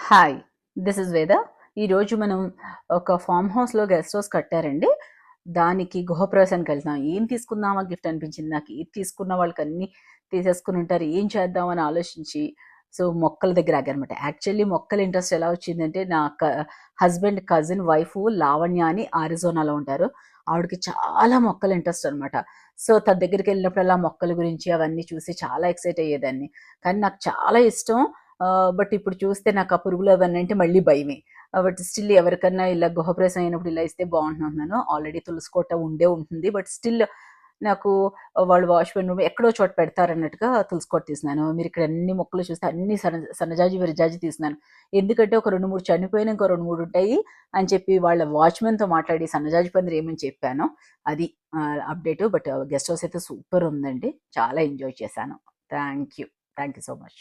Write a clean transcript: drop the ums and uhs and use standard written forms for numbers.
Hi, this is వేద. ఈరోజు మనం ఒక ఫామ్ హౌస్లో గెస్ట్ హౌస్ కట్టారండి. దానికి గృహప్రవేశానికి వెళ్తున్నాం. ఏం తీసుకుందామా గిఫ్ట్ అనిపించింది నాకు. ఇది తీసుకున్న వాళ్ళకి అన్నీ తీసేసుకుని ఉంటారు, ఏం చేద్దామని ఆలోచించి సో మొక్కల దగ్గర ఆగారనమాట. యాక్చువల్లీ మొక్కల ఇంట్రెస్ట్ ఎలా వచ్చిందంటే, నా హస్బెండ్ కజిన్ వైఫ్ లావణ్య అని ఆరిజోనాలో ఉంటారు. ఆవిడకి చాలా మొక్కల ఇంట్రెస్ట్ అనమాట. సో తన దగ్గరికి వెళ్ళినప్పుడల్లా మొక్కల గురించి అవన్నీ చూసి చాలా ఎక్సైట్ అయ్యేదాన్ని. కానీ నాకు చాలా ఇష్టం. బట్ ఇప్పుడు చూస్తే నాకు ఆ పురుగులు అవన్నీ అంటే మళ్ళీ భయమే. బట్ స్టిల్ ఎవరికన్నా ఇలా గృహప్రవేశం అయినప్పుడు ఇలా ఇస్తే బాగుంటున్నాను. ఆల్రెడీ తులసికోట ఉండే ఉంటుంది, బట్ స్టిల్ నాకు వాళ్ళు వాష్‌మెన్ రూమ్ ఎక్కడో చోట పెడతారన్నట్టుగా తులసికోట తీసినాను. మీరు ఇక్కడ అన్ని మొక్కలు చూస్తే అన్ని సన్నజాజి, విరజాజి తీసినాను. ఎందుకంటే ఒక 2, 3 చనిపోయిన ఇంకో 2, 3 ఉంటాయి అని చెప్పి వాళ్ళ వాచ్‌మెన్‌తో మాట్లాడి సన్నజాజి పందిరి ఏమని చెప్పాను. అది అప్డేట్. బట్ గెస్ట్ హౌస్ అయితే సూపర్ ఉందండి. చాలా ఎంజాయ్ చేశాను. Thank you. Thank you so much.